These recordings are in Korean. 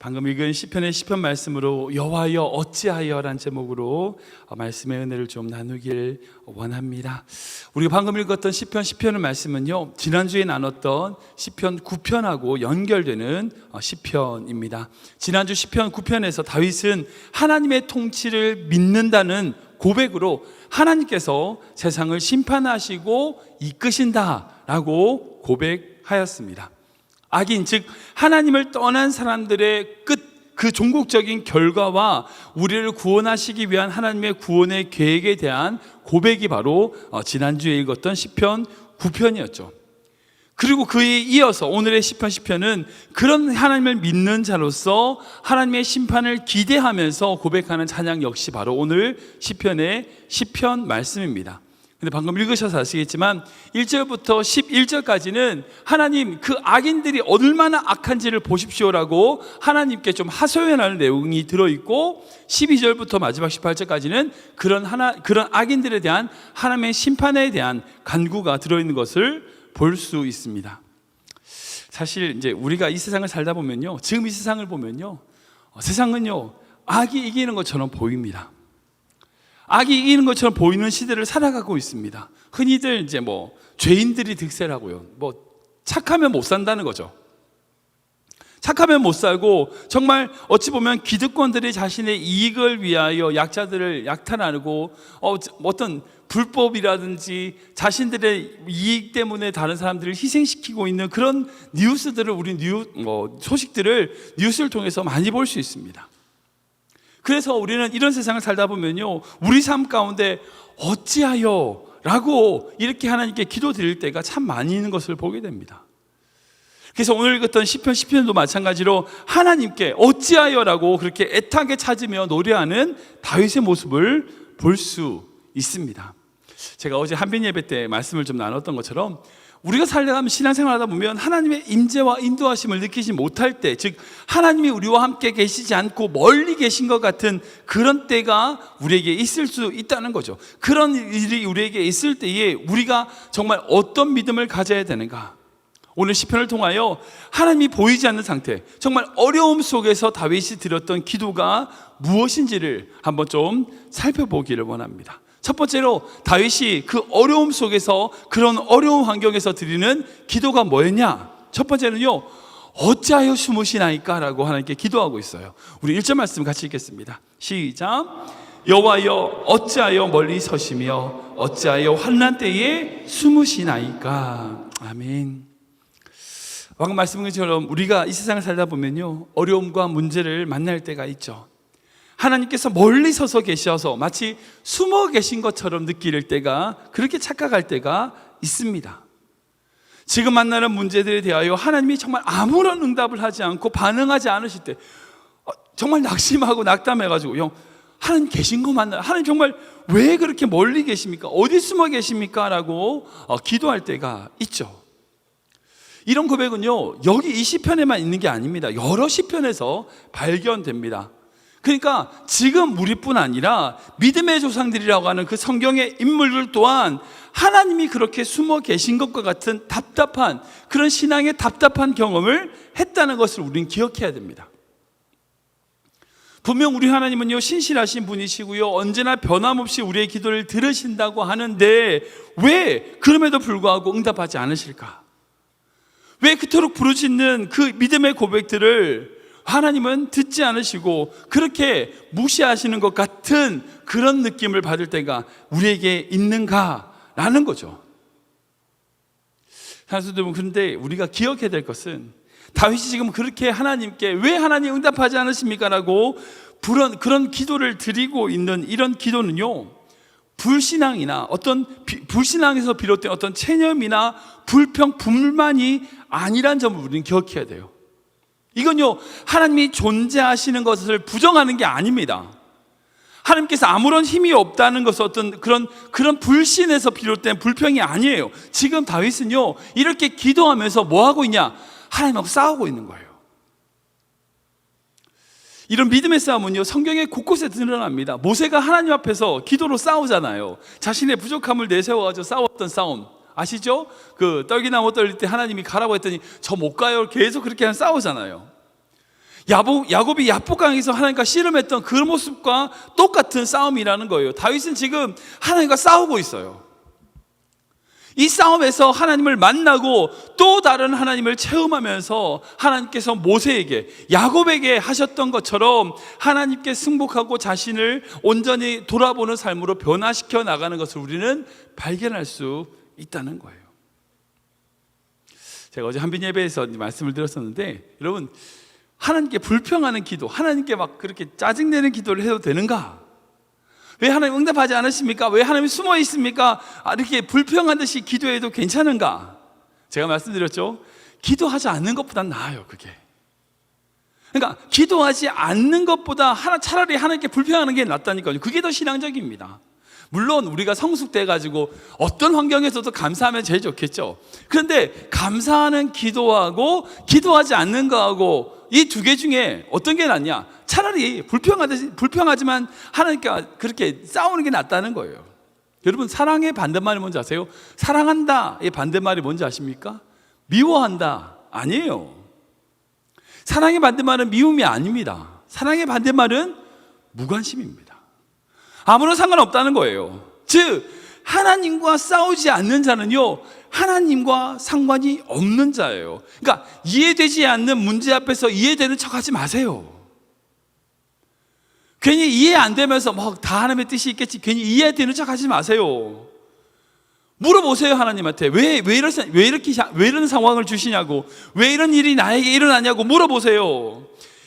방금 읽은 시편의 시편 말씀으로 여호와여 어찌하여라는 제목으로 말씀의 은혜를 좀 나누길 원합니다. 우리가 방금 읽었던 시편의 말씀은요, 지난주에 나눴던 시편 9편하고 연결되는 시편입니다. 지난주 시편 9편에서 다윗은 하나님의 통치를 믿는다는 고백으로 하나님께서 세상을 심판하시고 이끄신다라고 고백하였습니다. 악인, 즉 하나님을 떠난 사람들의 끝, 그 종국적인 결과와 우리를 구원하시기 위한 하나님의 구원의 계획에 대한 고백이 바로 지난주에 읽었던 시편 9편이었죠. 그리고 그에 이어서 오늘의 시편은 그런 하나님을 믿는 자로서 하나님의 심판을 기대하면서 고백하는 찬양 역시 바로 오늘 시편의 시편 말씀입니다. 근데 방금 읽으셔서 아시겠지만 1절부터 11절까지는 하나님 그 악인들이 얼마나 악한지를 보십시오라고 하나님께 좀 하소연하는 내용이 들어있고, 12절부터 마지막 18절까지는 그런 악인들에 대한 하나님의 심판에 대한 간구가 들어있는 것을 볼 수 있습니다. 사실 이제 우리가 이 세상을 살다 보면요, 지금 이 세상을 보면요, 세상은요 악이 이기는 것처럼 보입니다. 악이 이기는 것처럼 보이는 시대를 살아가고 있습니다. 흔히들 이제 죄인들이 득세라고요. 착하면 못 산다는 거죠. 착하면 못 살고, 정말 어찌 보면 기득권들이 자신의 이익을 위하여 약자들을 약탈하고 어떤 불법이라든지 자신들의 이익 때문에 다른 사람들을 희생시키고 있는 그런 뉴스들을 소식들을 뉴스를 통해서 많이 볼 수 있습니다. 그래서 우리는 이런 세상을 살다 보면요, 우리 삶 가운데 어찌하여 라고 이렇게 하나님께 기도 드릴 때가 참 많이 있는 것을 보게 됩니다. 그래서 오늘 읽었던 시편도 마찬가지로 하나님께 어찌하여라고 그렇게 애타게 찾으며 노래하는 다윗의 모습을 볼 수 있습니다. 제가 어제 한빈 예배 때 말씀을 좀 나눴던 것처럼, 우리가 살아가면 신앙생활 하다 보면 하나님의 임재와 인도하심을 느끼지 못할 때, 즉 하나님이 우리와 함께 계시지 않고 멀리 계신 것 같은 그런 때가 우리에게 있을 수 있다는 거죠. 그런 일이 우리에게 있을 때에 우리가 정말 어떤 믿음을 가져야 되는가? 오늘 시편을 통하여 하나님이 보이지 않는 상태, 정말 어려움 속에서 다윗이 드렸던 기도가 무엇인지를 한번 좀 살펴보기를 원합니다. 첫 번째로 다윗이 그 어려움 속에서, 그런 어려운 환경에서 드리는 기도가 뭐였냐? 첫 번째는요, 어찌하여 숨으시나이까? 라고 하나님께 기도하고 있어요. 우리 1절 말씀 같이 읽겠습니다. 시작. 여호와여 어찌하여 멀리 서시며 어찌하여 환난 때에 숨으시나이까? 아멘. 방금 말씀한 것처럼 우리가 이 세상을 살다 보면요, 어려움과 문제를 만날 때가 있죠. 하나님께서 멀리 서서 계셔서 마치 숨어 계신 것처럼 느낄 때가, 그렇게 착각할 때가 있습니다. 지금 만나는 문제들에 대하여 하나님이 정말 아무런 응답을 하지 않고 반응하지 않으실 때 정말 낙심하고 낙담해가지고, 하나님 계신 거 맞나요? 하나님 정말 왜 그렇게 멀리 계십니까? 어디 숨어 계십니까? 라고 기도할 때가 있죠. 이런 고백은요, 여기 이 시편에만 있는 게 아닙니다. 여러 시편에서 발견됩니다. 그러니까 지금 우리뿐 아니라 믿음의 조상들이라고 하는 그 성경의 인물들 또한 하나님이 그렇게 숨어 계신 것과 같은 답답한, 그런 신앙의 답답한 경험을 했다는 것을 우리는 기억해야 됩니다. 분명 우리 하나님은요, 신실하신 분이시고요, 언제나 변함없이 우리의 기도를 들으신다고 하는데 왜 그럼에도 불구하고 응답하지 않으실까? 왜 그토록 부르짖는 그 믿음의 고백들을 하나님은 듣지 않으시고 그렇게 무시하시는 것 같은 그런 느낌을 받을 때가 우리에게 있는가라는 거죠. 사실은 그런데 우리가 기억해야 될 것은, 다윗이 지금 그렇게 하나님께 왜 하나님 응답하지 않으십니까? 라고 그런 기도를 드리고 있는 이런 기도는요, 불신앙이나 불신앙에서 비롯된 어떤 체념이나 불평, 불만이 아니란 점을 우리는 기억해야 돼요. 이건요, 하나님이 존재하시는 것을 부정하는 게 아닙니다. 하나님께서 아무런 힘이 없다는 것은 어떤 그런 불신에서 비롯된 불평이 아니에요. 지금 다윗은요, 이렇게 기도하면서 뭐 하고 있냐? 하나님하고 싸우고 있는 거예요. 이런 믿음의 싸움은요, 성경의 곳곳에 드러납니다. 모세가 하나님 앞에서 기도로 싸우잖아요. 자신의 부족함을 내세워가지고 싸웠던 싸움 아시죠? 그 떨기나무 떨릴 때 하나님이 가라고 했더니 저 못 가요. 계속 그렇게 싸우잖아요. 야곱이 야복강에서 하나님과 씨름했던 그 모습과 똑같은 싸움이라는 거예요. 다윗은 지금 하나님과 싸우고 있어요. 이 싸움에서 하나님을 만나고 또 다른 하나님을 체험하면서 하나님께서 모세에게, 야곱에게 하셨던 것처럼 하나님께 승복하고 자신을 온전히 돌아보는 삶으로 변화시켜 나가는 것을 우리는 발견할 수 있다는 거예요. 제가 어제 한빈 예배에서 말씀을 드렸었는데, 여러분, 하나님께 불평하는 기도, 하나님께 막 그렇게 짜증내는 기도를 해도 되는가? 왜 하나님 응답하지 않으십니까? 왜 하나님이 숨어 있습니까? 이렇게 불평한 듯이 기도해도 괜찮은가? 제가 말씀드렸죠. 기도하지 않는 것보단 나아요, 그게. 그러니까 기도하지 않는 것보다 차라리 하나님께 불평하는 게 낫다니까요. 그게 더 신앙적입니다. 물론 우리가 성숙돼 가지고 어떤 환경에서도 감사하면 제일 좋겠죠. 그런데 감사하는 기도하고 기도하지 않는 거하고 이 두 개 중에 어떤 게 낫냐? 차라리 불평하지만 하나님께 그렇게 싸우는 게 낫다는 거예요. 여러분, 사랑의 반대말이 뭔지 아세요? 사랑한다의 반대말이 뭔지 아십니까? 미워한다. 아니에요. 사랑의 반대말은 미움이 아닙니다. 사랑의 반대말은 무관심입니다. 아무런 상관없다는 거예요. 즉, 하나님과 싸우지 않는 자는요, 하나님과 상관이 없는 자예요. 그러니까 이해되지 않는 문제 앞에서 이해되는 척 하지 마세요. 괜히 이해 안 되면서 다 하나님의 뜻이 있겠지, 괜히 이해되는 척 하지 마세요. 물어보세요. 하나님한테 왜 이런 상황을 주시냐고, 왜 이런 일이 나에게 일어나냐고 물어보세요.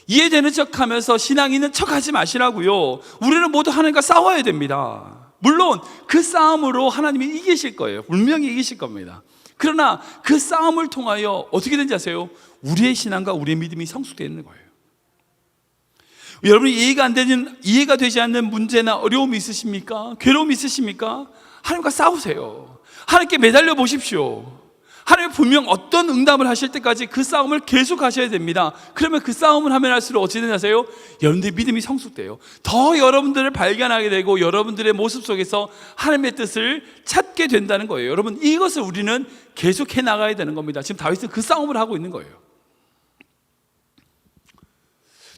이해되는 척 하면서 신앙 있는 척 하지 마시라고요. 우리는 모두 하나님과 싸워야 됩니다. 물론 그 싸움으로 하나님이 이기실 거예요. 분명히 이기실 겁니다. 그러나 그 싸움을 통하여 어떻게 되는지 아세요? 우리의 신앙과 우리의 믿음이 성숙되는 거예요. 여러분이 이해가 되지 않는 문제나 어려움이 있으십니까? 괴로움이 있으십니까? 하나님과 싸우세요. 하나님께 매달려 보십시오. 하나님이 분명 어떤 응답을 하실 때까지 그 싸움을 계속 하셔야 됩니다. 그러면 그 싸움을 하면 할수록 어찌 되냐세요? 여러분들의 믿음이 성숙돼요. 더 여러분들을 발견하게 되고 여러분들의 모습 속에서 하나님의 뜻을 찾게 된다는 거예요. 여러분, 이것을 우리는 계속해 나가야 되는 겁니다. 지금 다윗은 그 싸움을 하고 있는 거예요.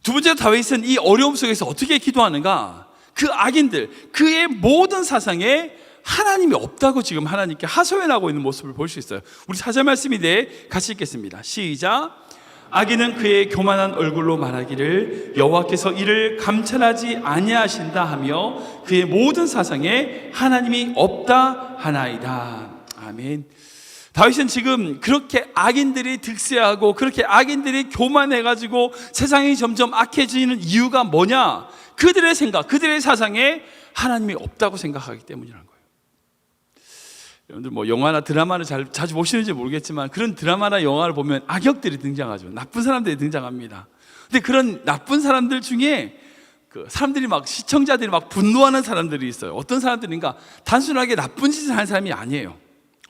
두 번째로 다윗은 이 어려움 속에서 어떻게 기도하는가? 그 악인들, 그의 모든 사상에 하나님이 없다고 지금 하나님께 하소연하고 있는 모습을 볼 수 있어요. 우리 4절 말씀인데 같이 읽겠습니다. 시작. 악인은 그의 교만한 얼굴로 말하기를 여호와께서 이를 감찰하지 아니하신다 하며 그의 모든 사상에 하나님이 없다 하나이다. 아멘. 다윗은 지금 그렇게 악인들이 득세하고 그렇게 악인들이 교만해가지고 세상이 점점 악해지는 이유가 뭐냐? 그들의 생각, 그들의 사상에 하나님이 없다고 생각하기 때문이라는 거예요. 여러분들 영화나 드라마를 자주 보시는지 모르겠지만 그런 드라마나 영화를 보면 악역들이 등장하죠. 나쁜 사람들이 등장합니다. 근데 그런 나쁜 사람들 중에 사람들이 시청자들이 분노하는 사람들이 있어요. 어떤 사람들인가? 단순하게 나쁜 짓을 하는 사람이 아니에요.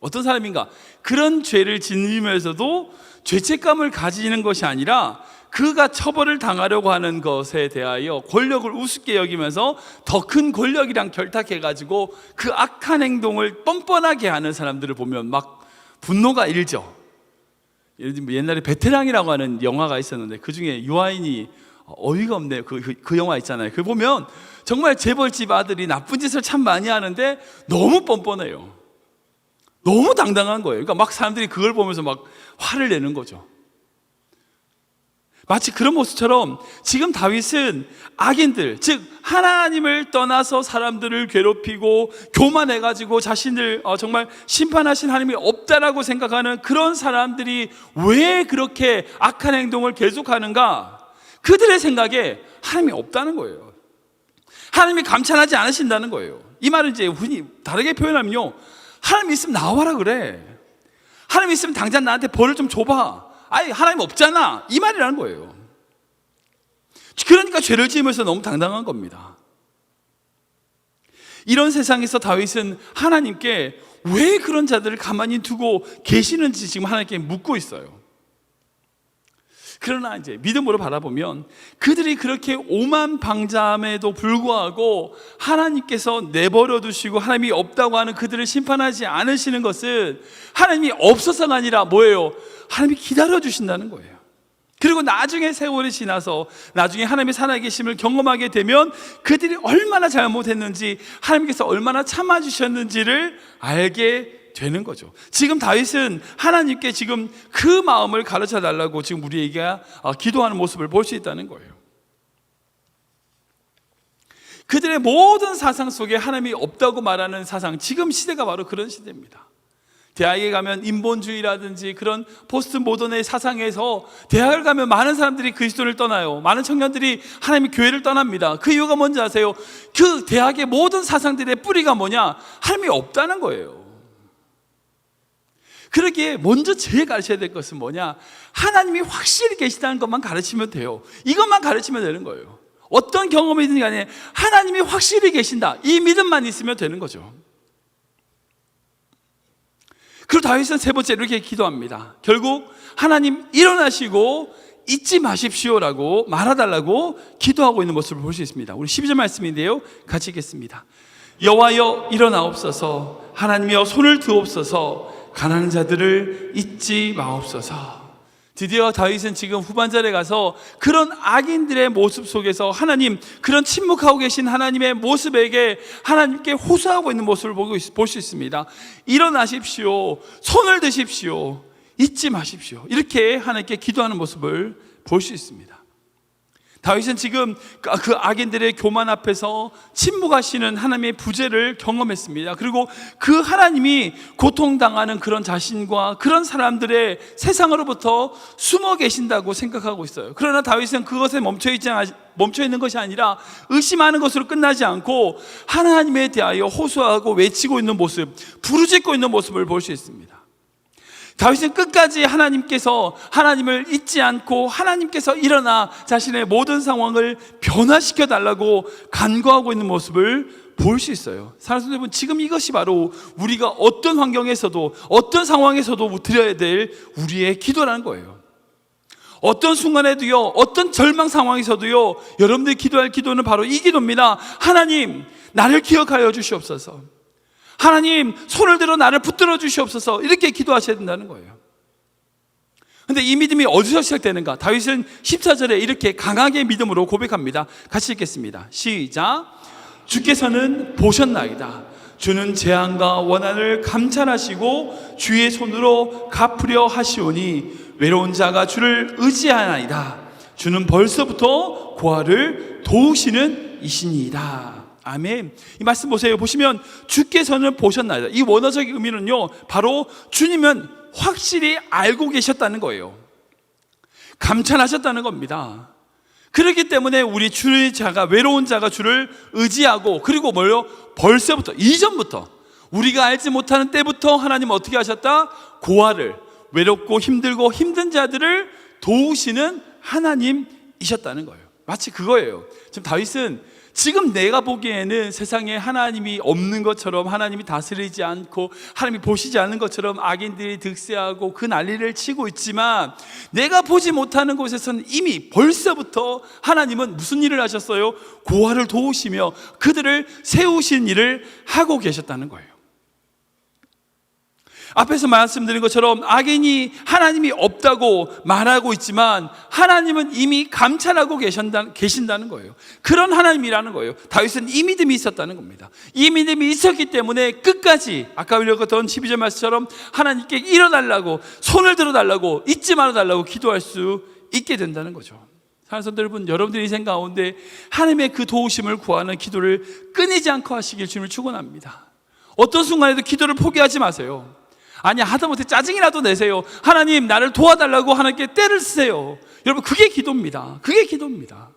어떤 사람인가? 그런 죄를 짓으면서도 죄책감을 가지는 것이 아니라 그가 처벌을 당하려고 하는 것에 대하여 권력을 우습게 여기면서 더 큰 권력이랑 결탁해가지고 그 악한 행동을 뻔뻔하게 하는 사람들을 보면 분노가 일죠. 예를 들면 옛날에 베테랑이라고 하는 영화가 있었는데 그 중에 유아인이 어이가 없네요. 그 영화 있잖아요. 그걸 보면 정말 재벌집 아들이 나쁜 짓을 참 많이 하는데 너무 뻔뻔해요. 너무 당당한 거예요. 그러니까 사람들이 그걸 보면서 화를 내는 거죠. 마치 그런 모습처럼 지금 다윗은 악인들, 즉 하나님을 떠나서 사람들을 괴롭히고 교만해가지고 자신을 정말 심판하신 하나님이 없다라고 생각하는 그런 사람들이 왜 그렇게 악한 행동을 계속하는가? 그들의 생각에 하나님이 없다는 거예요. 하나님이 감찰하지 않으신다는 거예요. 이 말은 이제 흔히 다르게 표현하면요, 하나님 있으면 나와라 그래. 하나님 있으면 당장 나한테 벌을 좀 줘봐. 아니, 하나님 없잖아, 이 말이라는 거예요. 그러니까 죄를 지으면서 너무 당당한 겁니다. 이런 세상에서 다윗은 하나님께 왜 그런 자들을 가만히 두고 계시는지 지금 하나님께 묻고 있어요. 그러나 이제 믿음으로 바라보면 그들이 그렇게 오만방자함에도 불구하고 하나님께서 내버려 두시고 하나님이 없다고 하는 그들을 심판하지 않으시는 것은 하나님이 없어서가 아니라 뭐예요? 하나님이 기다려 주신다는 거예요. 그리고 나중에 세월이 지나서 나중에 하나님의 살아계심을 경험하게 되면 그들이 얼마나 잘못했는지, 하나님께서 얼마나 참아주셨는지를 알게 되는 거죠. 지금 다윗은 하나님께 지금 그 마음을 가르쳐 달라고 지금 우리에게 기도하는 모습을 볼 수 있다는 거예요. 그들의 모든 사상 속에 하나님이 없다고 말하는 사상, 지금 시대가 바로 그런 시대입니다. 대학에 가면 인본주의라든지 그런 포스트 모던의 사상에서 대학을 가면 많은 사람들이 그리스도를 떠나요. 많은 청년들이 하나님의 교회를 떠납니다. 그 이유가 뭔지 아세요? 그 대학의 모든 사상들의 뿌리가 뭐냐? 하나님이 없다는 거예요. 그러기에 먼저 제일 가르쳐야 될 것은 뭐냐? 하나님이 확실히 계시다는 것만 가르치면 돼요. 이것만 가르치면 되는 거예요. 어떤 경험이든 간에 하나님이 확실히 계신다, 이 믿음만 있으면 되는 거죠. 그리고 다윗은 세 번째 이렇게 기도합니다. 결국 하나님 일어나시고 잊지 마십시오라고 말해달라고 기도하고 있는 모습을 볼 수 있습니다. 우리 12절 말씀인데요, 같이 읽겠습니다. 여호와여 일어나옵소서, 하나님이여 손을 드옵소서, 가난한 자들을 잊지 마옵소서. 드디어 다윗은 지금 후반절에 가서 그런 악인들의 모습 속에서 하나님, 그런 침묵하고 계신 하나님의 모습에게 하나님께 호소하고 있는 모습을 볼 수 있습니다. 일어나십시오, 손을 드십시오, 잊지 마십시오, 이렇게 하나님께 기도하는 모습을 볼 수 있습니다. 다윗은 지금 그 악인들의 교만 앞에서 침묵하시는 하나님의 부재를 경험했습니다. 그리고 그 하나님이 고통당하는 그런 자신과 그런 사람들의 세상으로부터 숨어 계신다고 생각하고 있어요. 그러나 다윗은 그것에 멈춰 있는 것이 아니라 의심하는 것으로 끝나지 않고 하나님에 대하여 호소하고 외치고 있는 모습, 부르짖고 있는 모습을 볼 수 있습니다. 다윗은 끝까지 하나님을 잊지 않고 하나님께서 일어나 자신의 모든 상황을 변화시켜 달라고 간구하고 있는 모습을 볼 수 있어요. 사랑하는 여러분, 지금 이것이 바로 우리가 어떤 환경에서도 어떤 상황에서도 드려야 될 우리의 기도라는 거예요. 어떤 순간에도요, 어떤 절망 상황에서도요, 여러분들이 기도할 기도는 바로 이 기도입니다. 하나님, 나를 기억하여 주시옵소서. 하나님, 손을 들어 나를 붙들어 주시옵소서. 이렇게 기도하셔야 된다는 거예요. 그런데 이 믿음이 어디서 시작되는가? 다윗은 14절에 이렇게 강하게 믿음으로 고백합니다. 같이 읽겠습니다. 시작. 주께서는 보셨나이다. 주는 재앙과 원한을 감찰하시고 주의 손으로 갚으려 하시오니 외로운 자가 주를 의지하나이다. 주는 벌써부터 고아를 도우시는 이신이이다. 아멘. 이 말씀 보세요. 보시면 주께서는 보셨나이다. 이 원어적 의미는요, 바로 주님은 확실히 알고 계셨다는 거예요. 감찰하셨다는 겁니다. 그렇기 때문에 우리 주의 자가, 외로운 자가 주를 의지하고, 그리고 뭐요? 벌써부터, 이전부터, 우리가 알지 못하는 때부터 하나님 어떻게 하셨다? 고아를, 외롭고 힘들고 힘든 자들을 도우시는 하나님이셨다는 거예요. 마치 그거예요. 지금 다윗은 지금 내가 보기에는 세상에 하나님이 없는 것처럼, 하나님이 다스리지 않고 하나님이 보시지 않는 것처럼 악인들이 득세하고 그 난리를 치고 있지만, 내가 보지 못하는 곳에서는 이미 벌써부터 하나님은 무슨 일을 하셨어요? 고아를 도우시며 그들을 세우신 일을 하고 계셨다는 거예요. 앞에서 말씀드린 것처럼 악인이 하나님이 없다고 말하고 있지만 하나님은 이미 감찰하고 계신다는 거예요. 그런 하나님이라는 거예요. 다윗은 이 믿음이 있었다는 겁니다. 이 믿음이 있었기 때문에 끝까지 아까 읽었던 12절 말씀처럼 하나님께 일어달라고, 손을 들어달라고, 잊지 말아달라고 기도할 수 있게 된다는 거죠. 사랑하는 성도 여러분, 여러분들의 인생 가운데 하나님의 그 도우심을 구하는 기도를 끊이지 않고 하시길 주님을 축원합니다. 어떤 순간에도 기도를 포기하지 마세요. 아니, 하다못해 짜증이라도 내세요. 하나님, 나를 도와달라고 하나님께 때를 쓰세요. 여러분, 그게 기도입니다. 그게 기도입니다.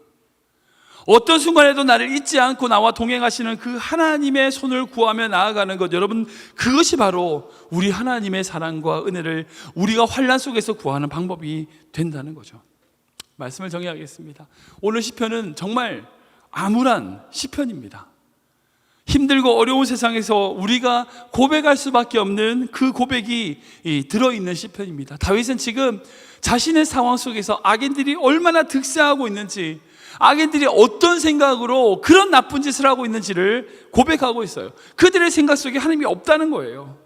어떤 순간에도 나를 잊지 않고 나와 동행하시는 그 하나님의 손을 구하며 나아가는 것, 여러분, 그것이 바로 우리 하나님의 사랑과 은혜를 우리가 환난 속에서 구하는 방법이 된다는 거죠. 말씀을 정리하겠습니다. 오늘 시편은 정말 암울한 시편입니다. 힘들고 어려운 세상에서 우리가 고백할 수밖에 없는 그 고백이 들어있는 시편입니다. 다윗은 지금 자신의 상황 속에서 악인들이 얼마나 득세하고 있는지, 악인들이 어떤 생각으로 그런 나쁜 짓을 하고 있는지를 고백하고 있어요. 그들의 생각 속에 하나님이 없다는 거예요.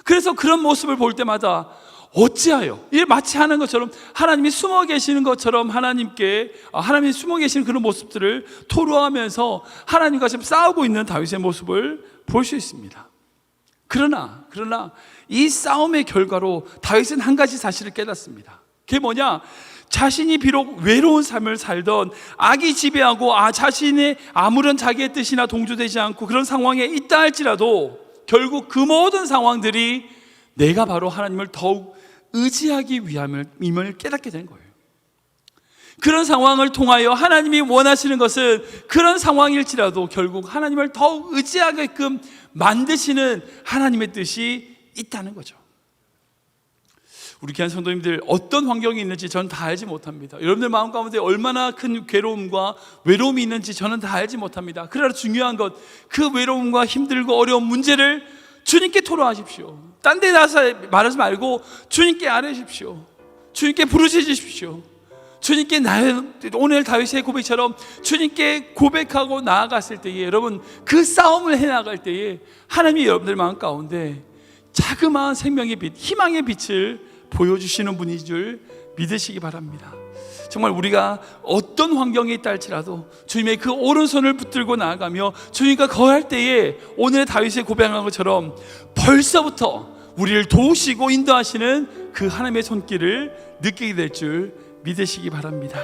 그래서 그런 모습을 볼 때마다 어찌하여, 이게 마치 하는 것처럼 하나님이 숨어 계시는 것처럼 하나님이 숨어 계시는 그런 모습들을 토로하면서 하나님과 지금 싸우고 있는 다윗의 모습을 볼 수 있습니다. 그러나 이 싸움의 결과로 다윗은 한 가지 사실을 깨닫습니다. 그게 뭐냐? 자신이 비록 외로운 삶을 살던, 악이 지배하고 자신의 아무런 자기의 뜻이나 동조되지 않고 그런 상황에 있다 할지라도 결국 그 모든 상황들이 내가 바로 하나님을 더욱 의지하기 위함을 깨닫게 된 거예요. 그런 상황을 통하여 하나님이 원하시는 것은 그런 상황일지라도 결국 하나님을 더욱 의지하게끔 만드시는 하나님의 뜻이 있다는 거죠. 우리 귀한 성도님들, 어떤 환경이 있는지 저는 다 알지 못합니다. 여러분들 마음 가운데 얼마나 큰 괴로움과 외로움이 있는지 저는 다 알지 못합니다. 그러나 중요한 것, 그 외로움과 힘들고 어려운 문제를 주님께 토로하십시오. 딴 데 나서 말하지 말고 주님께 아뢰십시오. 주님께 부르짖으십시오. 주님께 오늘 다윗의 고백처럼 주님께 고백하고 나아갔을 때에, 여러분 그 싸움을 해나갈 때에 하나님이 여러분들 마음 가운데 자그마한 생명의 빛, 희망의 빛을 보여주시는 분인 줄 믿으시기 바랍니다. 정말 우리가 어떤 환경에 있다 할지라도 주님의 그 오른손을 붙들고 나아가며 주님과 거할 때에 오늘 다윗의 고백한 것처럼 벌써부터 우리를 도우시고 인도하시는 그 하나님의 손길을 느끼게 될 줄 믿으시기 바랍니다.